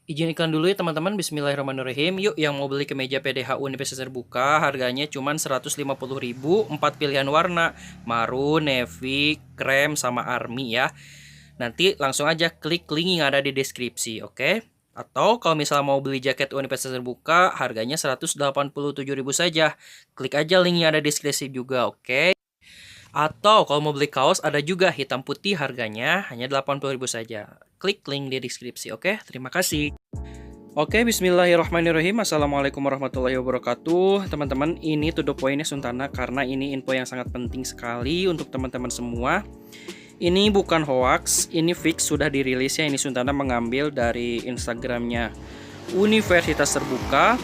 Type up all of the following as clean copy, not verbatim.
Izinkan dulu ya teman-teman, bismillahirrahmanirrahim. Yuk yang mau beli kemeja PDH Universitas Terbuka, harganya cuma 150.000, 4 pilihan warna, maroon, navy, krem, sama army ya. Nanti langsung aja klik link yang ada di deskripsi, oke? Atau kalau misalnya mau beli jaket Universitas Terbuka, harganya 187.000 saja. Klik aja link yang ada di deskripsi juga, oke? Atau kalau mau beli kaos, ada juga hitam putih, harganya hanya 80.000 saja. Klik link di deskripsi, oke? Terima kasih. Oke, bismillahirrahmanirrahim. Assalamualaikum warahmatullahi wabarakatuh. Teman-teman, ini to the point-nya Suntana karena ini info yang sangat penting sekali untuk teman-teman semua. Ini bukan hoax, ini fix sudah dirilis ya. Ini Suntana mengambil dari Instagramnya Universitas Terbuka,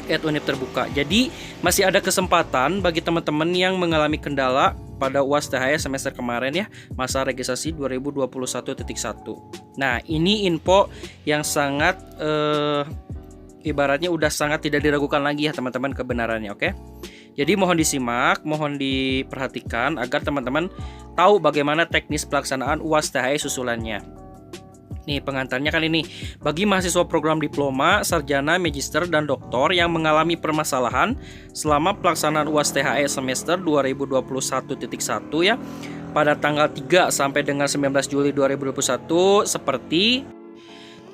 @unip terbuka. Jadi masih ada kesempatan bagi teman-teman yang mengalami kendala pada UAS THE semester kemarin ya, masa registrasi 2021.1. Nah, ini info yang sangat ibaratnya udah sangat tidak diragukan lagi ya teman-teman kebenarannya, oke? Jadi mohon disimak, mohon diperhatikan agar teman-teman tahu bagaimana teknis pelaksanaan UAS THE susulannya. Nih pengantarnya kali ini, bagi mahasiswa program diploma, sarjana, magister, dan doktor yang mengalami permasalahan selama pelaksanaan UAS THE semester 2021.1 ya, pada tanggal 3 sampai dengan 19 Juli 2021 seperti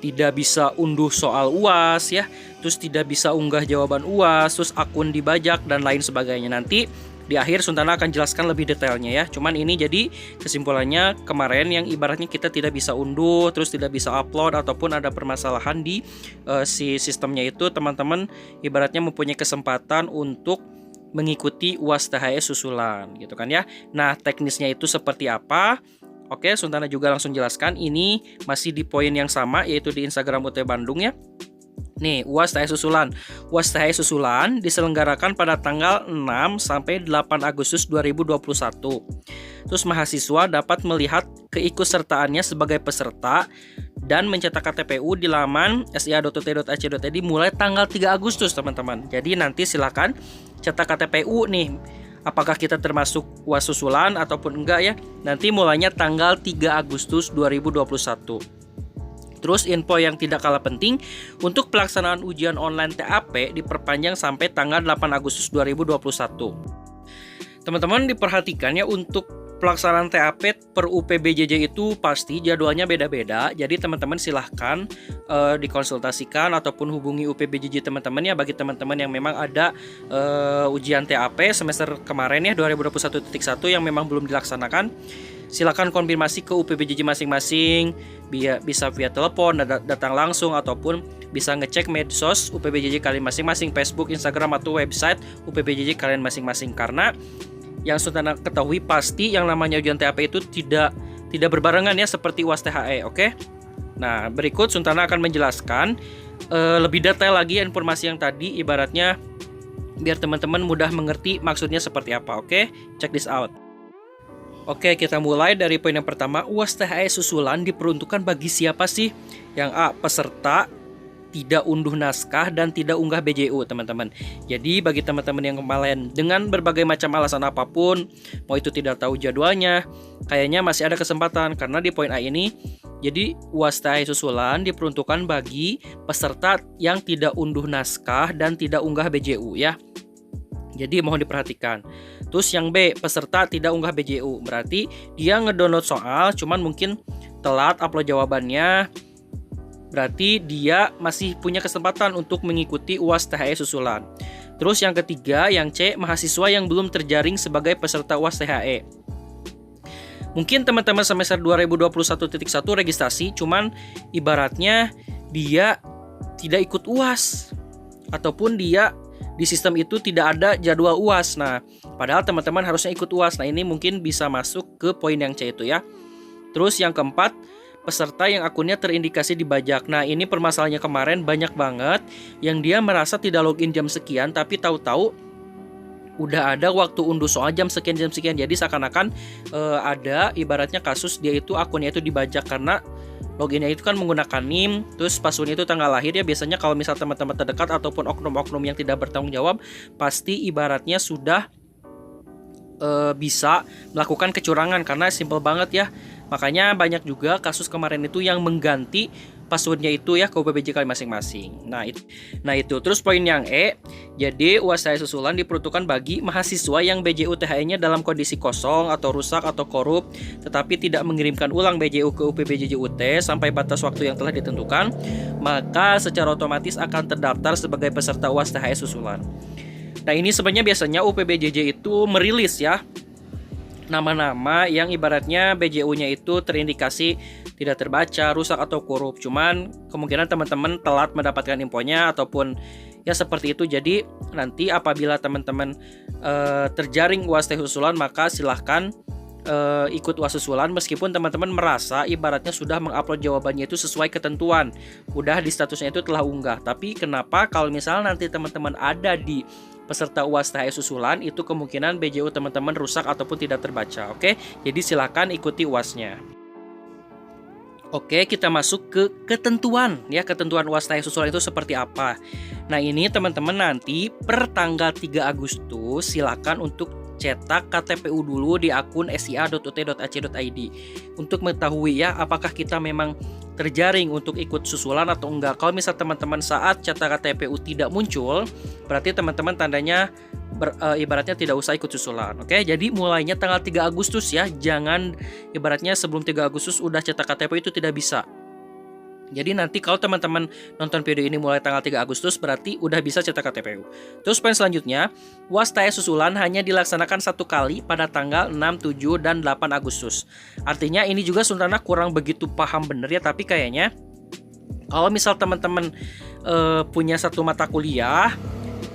tidak bisa unduh soal UAS ya, terus tidak bisa unggah jawaban UAS, terus akun dibajak dan lain sebagainya. Nanti di akhir Suntana akan jelaskan lebih detailnya ya. Cuman ini jadi kesimpulannya kemarin yang ibaratnya kita tidak bisa unduh, terus tidak bisa upload ataupun ada permasalahan di si sistemnya itu, teman-teman ibaratnya mempunyai kesempatan untuk mengikuti UAS THE susulan gitu kan ya. Nah, teknisnya itu seperti apa? Oke, Suntana juga langsung jelaskan. Ini masih di poin yang sama, yaitu di Instagram UT Bandung ya. Nih, UAS THE susulan. UAS THE susulan diselenggarakan pada tanggal 6 sampai 8 Agustus 2021. Terus mahasiswa dapat melihat keikutsertaannya sebagai peserta dan mencetak KTPU di laman sia.ut.ac.id mulai tanggal 3 Agustus, teman-teman. Jadi nanti silakan cetak KTPU nih. Apakah kita termasuk UAS susulan ataupun enggak ya? Nanti mulainya tanggal 3 Agustus 2021. Terus info yang tidak kalah penting, untuk pelaksanaan ujian online TAP diperpanjang sampai tanggal 8 Agustus 2021. Teman-teman diperhatikan ya, untuk pelaksanaan TAP per UPBJJ itu pasti jadwalnya beda-beda. Jadi teman-teman silahkan dikonsultasikan ataupun hubungi UPBJJ teman-teman ya, bagi teman-teman yang memang ada ujian TAP semester kemarin ya 2021.1 yang memang belum dilaksanakan. Silakan konfirmasi ke UPBJJ masing-masing, bisa via telepon, datang langsung, ataupun bisa ngecek medsos UPBJJ kalian masing-masing, Facebook, Instagram, atau website UPBJJ kalian masing-masing. Karena yang Suntana ketahui pasti yang namanya ujian TAP itu tidak berbarengan ya seperti UAS THE, oke? Nah, berikut Suntana akan menjelaskan lebih detail lagi informasi yang tadi, ibaratnya biar teman-teman mudah mengerti maksudnya seperti apa, oke? Check this out. Oke, kita mulai dari poin yang pertama. UAS THE susulan diperuntukkan bagi siapa sih? Yang A, peserta tidak unduh naskah dan tidak unggah BJU, teman-teman. Jadi bagi teman-teman yang kemarin dengan berbagai macam alasan apapun, mau itu tidak tahu jadwalnya, kayaknya masih ada kesempatan karena di poin A ini, jadi UAS THE susulan diperuntukkan bagi peserta yang tidak unduh naskah dan tidak unggah BJU ya. Jadi mohon diperhatikan. Terus yang B, peserta tidak unggah BJU. Berarti dia ngedownload soal, cuman mungkin telat upload jawabannya. Berarti dia masih punya kesempatan untuk mengikuti UAS THE susulan. Terus yang ketiga, yang C, mahasiswa yang belum terjaring sebagai peserta UAS THE. Mungkin teman-teman semester 2021.1 registrasi, cuman ibaratnya dia tidak ikut UAS. Ataupun dia di sistem itu tidak ada jadwal UAS. Nah, padahal teman-teman harusnya ikut UAS. Nah, ini mungkin bisa masuk ke poin yang C itu ya. Terus yang keempat, peserta yang akunnya terindikasi dibajak. Nah, ini permasalahannya kemarin banyak banget yang dia merasa tidak login jam sekian, tapi tahu-tahu udah ada waktu unduh soal jam sekian. Jadi seakan-akan ada ibaratnya kasus dia itu akunnya itu dibajak karena loginnya itu kan menggunakan NIM, terus passwordnya itu tanggal lahir ya. Biasanya kalau misal teman-teman terdekat ataupun oknum-oknum yang tidak bertanggung jawab, pasti ibaratnya sudah bisa melakukan kecurangan karena simple banget ya. Makanya banyak juga kasus kemarin itu yang mengganti passwordnya itu ya ke UPBJ kalian masing-masing. Nah itu. Terus poin yang E, jadi UAS THE susulan diperuntukkan bagi mahasiswa yang BJU THE-nya dalam kondisi kosong atau rusak atau korup, tetapi tidak mengirimkan ulang BJU ke UPBJUT sampai batas waktu yang telah ditentukan, maka secara otomatis akan terdaftar sebagai peserta UAS THE susulan. Nah ini sebenarnya biasanya UPBJJ itu merilis ya nama-nama yang ibaratnya BJU-nya itu terindikasi tidak terbaca, rusak atau korup. Cuman kemungkinan teman-teman telat mendapatkan infonya ataupun ya seperti itu. Jadi nanti apabila teman-teman terjaring UAS THE susulan, maka silahkan ikut UAS susulan meskipun teman-teman merasa ibaratnya sudah mengupload jawabannya itu sesuai ketentuan, udah di statusnya itu telah unggah. Tapi kenapa kalau misalnya nanti teman-teman ada di peserta UAS THE susulan, itu kemungkinan BJU teman-teman rusak ataupun tidak terbaca. Oke, jadi silakan ikuti UAS-nya. Oke, kita masuk ke ketentuan ya, ketentuan UAS THE susulan itu seperti apa. Nah ini teman-teman nanti per tanggal 3 Agustus silakan untuk cetak KTPU dulu di akun sia.ut.ac.id untuk mengetahui ya apakah kita memang terjaring untuk ikut susulan atau enggak. Kalau misal teman-teman saat cetak KTPU tidak muncul, berarti teman-teman tandanya ibaratnya tidak usah ikut susulan. Oke, jadi mulainya tanggal 3 Agustus ya. Jangan ibaratnya sebelum 3 Agustus udah cetak KTPU, itu tidak bisa. Jadi nanti kalau teman-teman nonton video ini mulai tanggal 3 Agustus berarti udah bisa cetak KTPU. Terus poin selanjutnya, UAS THE susulan hanya dilaksanakan satu kali pada tanggal 6, 7, dan 8 Agustus. Artinya ini juga Suntana kurang begitu paham bener ya, tapi kayaknya kalau misal teman-teman punya satu mata kuliah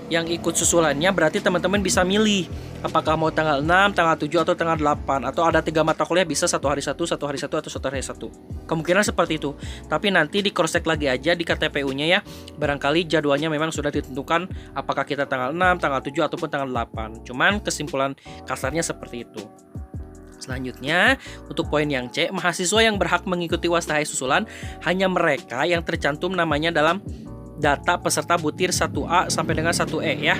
yang ikut susulannya, berarti teman-teman bisa milih apakah mau tanggal 6, tanggal 7, atau tanggal 8, atau ada 3 mata kuliah bisa satu hari satu, atau satu hari satu. Kemungkinan seperti itu. Tapi nanti di cross check lagi aja di KTPU-nya ya. Barangkali jadwalnya memang sudah ditentukan apakah kita tanggal 6, tanggal 7, ataupun tanggal 8. Cuman kesimpulan kasarnya seperti itu. Selanjutnya, untuk poin yang C, mahasiswa yang berhak mengikuti UAS THE susulan hanya mereka yang tercantum namanya dalam data peserta butir 1A sampai dengan 1E ya.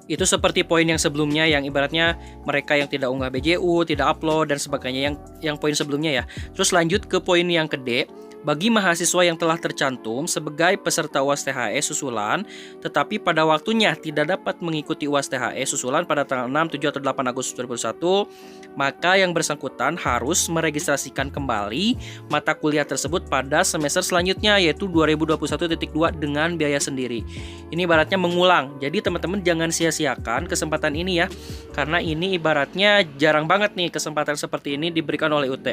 Itu seperti poin yang sebelumnya yang ibaratnya mereka yang tidak unggah BJU, tidak upload dan sebagainya yang poin sebelumnya ya. Terus lanjut ke poin yang ke D. Bagi mahasiswa yang telah tercantum sebagai peserta UAS THE susulan tetapi pada waktunya tidak dapat mengikuti UAS THE susulan pada tanggal 6, 7, atau 8 Agustus 2021, maka yang bersangkutan harus meregistrasikan kembali mata kuliah tersebut pada semester selanjutnya yaitu 2021.2 dengan biaya sendiri. Ini ibaratnya mengulang. Jadi teman-teman jangan sia-siakan kesempatan ini ya, karena ini ibaratnya jarang banget nih kesempatan seperti ini diberikan oleh UT.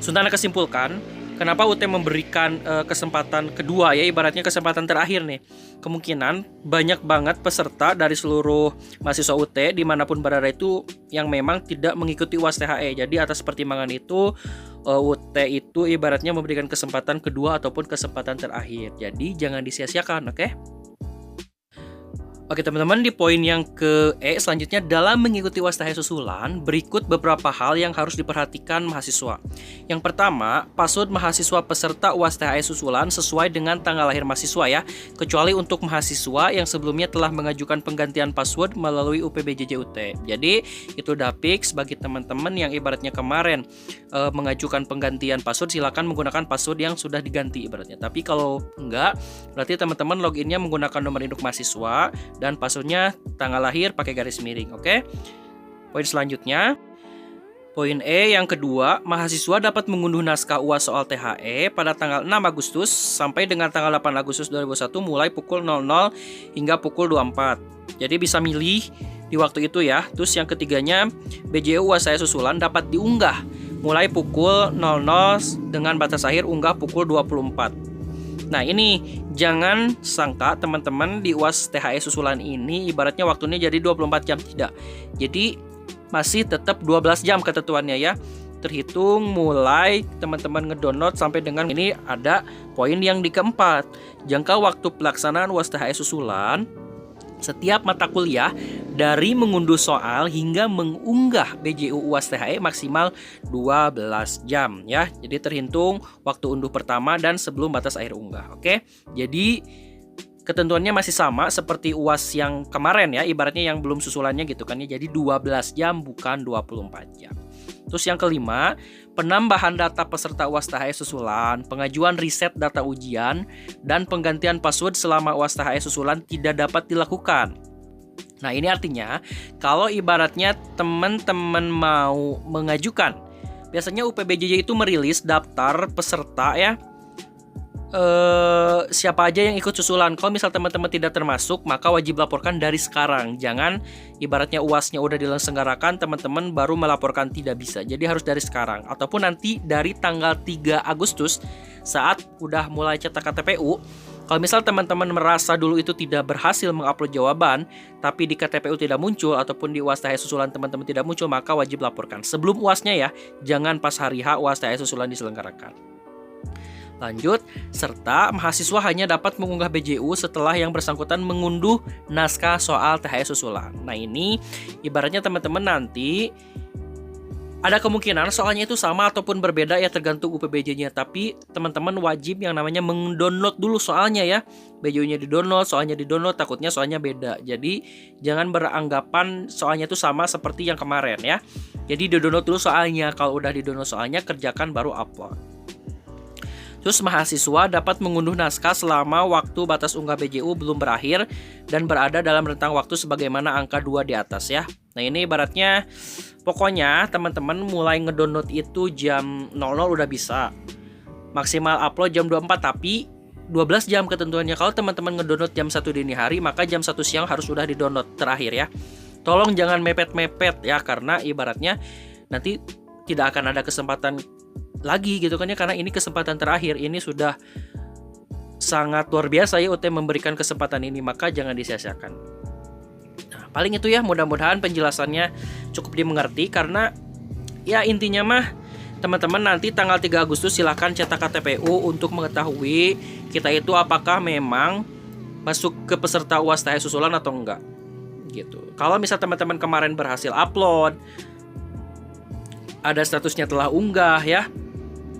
Suntana kesimpulkan, kenapa UT memberikan kesempatan kedua ya, ibaratnya kesempatan terakhir nih. Kemungkinan banyak banget peserta dari seluruh mahasiswa UT dimanapun berada itu yang memang tidak mengikuti UAS THE. Jadi atas pertimbangan itu UT itu ibaratnya memberikan kesempatan kedua ataupun kesempatan terakhir. Jadi jangan disia-siakan, oke? Oke teman-teman, di poin yang ke E selanjutnya, dalam mengikuti UAS THE susulan berikut beberapa hal yang harus diperhatikan mahasiswa. Yang pertama, password mahasiswa peserta UAS THE susulan sesuai dengan tanggal lahir mahasiswa ya, kecuali untuk mahasiswa yang sebelumnya telah mengajukan penggantian password melalui UPBJJUT. Jadi itu udah fix bagi teman-teman yang ibaratnya kemarin mengajukan penggantian password, silakan menggunakan password yang sudah diganti ibaratnya. Tapi kalau enggak, berarti teman-teman loginnya menggunakan nomor induk mahasiswa dan passwordnya tanggal lahir pakai garis miring. Oke. Poin selanjutnya, poin E yang kedua, mahasiswa dapat mengunduh naskah UAS soal THE pada tanggal 6 Agustus sampai dengan tanggal 8 Agustus 2021 mulai pukul 00 hingga pukul 24. Jadi bisa milih di waktu itu ya. Terus yang ketiganya, BJU UAS THE susulan dapat diunggah mulai pukul 00 dengan batas akhir unggah pukul 24. Nah ini jangan sangka teman-teman di UAS THE susulan ini ibaratnya waktunya jadi 24 jam, tidak. Jadi masih tetap 12 jam ketentuannya ya. Terhitung mulai teman-teman ngedownload sampai dengan ini ada poin yang di keempat. Jangka waktu pelaksanaan UAS THE susulan setiap mata kuliah dari mengunduh soal hingga mengunggah BJU UAS THE maksimal 12 jam ya. Jadi terhitung waktu unduh pertama dan sebelum batas akhir unggah. Oke. Jadi ketentuannya masih sama seperti UAS yang kemarin ya, ibaratnya yang belum susulannya gitu kan ya. Jadi 12 jam bukan 24 jam. Terus yang kelima, penambahan data peserta UAS THE susulan, pengajuan riset data ujian, dan penggantian password selama UAS THE susulan tidak dapat dilakukan. Nah, ini artinya kalau ibaratnya teman-teman mau mengajukan, biasanya UPBJJ itu merilis daftar peserta ya, siapa aja yang ikut susulan. Kalau misal teman-teman tidak termasuk, maka wajib laporkan dari sekarang. Jangan ibaratnya UASnya udah diselenggarakan, teman-teman baru melaporkan, tidak bisa. Jadi harus dari sekarang. Ataupun nanti dari tanggal 3 Agustus saat udah mulai cetak KTPU. Kalau misal teman-teman merasa dulu itu tidak berhasil mengupload jawaban, tapi di KTPU tidak muncul, ataupun di UAS THE susulan teman-teman tidak muncul, maka wajib laporkan. Sebelum UASnya ya, jangan pas hari H UAS THE susulan diselenggarakan. Lanjut, serta mahasiswa hanya dapat mengunggah BJU setelah yang bersangkutan mengunduh naskah soal THE susulan. Nah, ini ibaratnya teman-teman nanti ada kemungkinan soalnya itu sama ataupun berbeda ya, tergantung UPBJ-nya. Tapi teman-teman wajib yang namanya mendownload dulu soalnya ya. BJU-nya di-download, soalnya di-download, takutnya soalnya beda. Jadi jangan beranggapan soalnya itu sama seperti yang kemarin ya. Jadi di-download dulu soalnya. Kalau udah di-download soalnya, kerjakan baru upload. Terus mahasiswa dapat mengunduh naskah selama waktu batas unggah BJU belum berakhir dan berada dalam rentang waktu sebagaimana angka 2 di atas ya. Nah, ini ibaratnya pokoknya teman-teman mulai ngedownload itu jam 00 udah bisa. Maksimal upload jam 24, tapi 12 jam ketentuannya. Kalau teman-teman ngedownload jam 1 dini hari, maka jam 1 siang harus sudah di-download terakhir ya. Tolong jangan mepet-mepet ya, karena ibaratnya nanti tidak akan ada kesempatan lagi gitu kan ya, karena ini kesempatan terakhir. Ini sudah sangat luar biasa ya UT memberikan kesempatan ini, maka jangan disia-siakan. Nah, paling itu ya, mudah-mudahan penjelasannya cukup dimengerti, karena ya intinya mah teman-teman nanti tanggal 3 Agustus silahkan cetak KTPU untuk mengetahui kita itu apakah memang masuk ke peserta UAS THE susulan atau enggak gitu. Kalau misal teman-teman kemarin berhasil upload, ada statusnya telah unggah ya,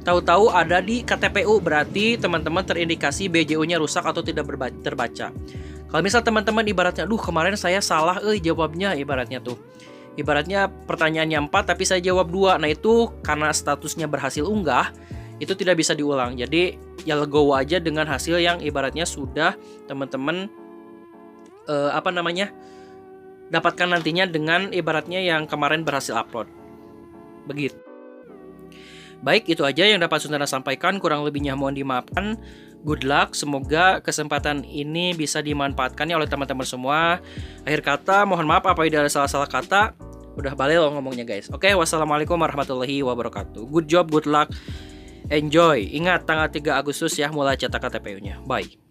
tahu-tahu ada di KTPU, berarti teman-teman terindikasi BJU-nya rusak atau tidak terbaca. Kalau misal teman-teman ibaratnya, aduh kemarin saya salah jawabnya, ibaratnya tuh. Ibaratnya pertanyaannya 4 tapi saya jawab 2. Nah, itu karena statusnya berhasil unggah, itu tidak bisa diulang. Jadi ya legowo aja dengan hasil yang ibaratnya sudah teman-teman dapatkan nantinya dengan ibaratnya yang kemarin berhasil upload. Begitu. Baik, itu aja yang dapat Saudara sampaikan. Kurang lebihnya mohon dimaafkan. Good luck. Semoga kesempatan ini bisa dimanfaatkan oleh teman-teman semua. Akhir kata, mohon maaf apabila ada salah-salah kata. Udah balik loh ngomongnya guys. Oke, wassalamualaikum warahmatullahi wabarakatuh. Good job, good luck. Enjoy. Ingat tanggal 3 Agustus ya mulai cetak KTPU-nya. Bye.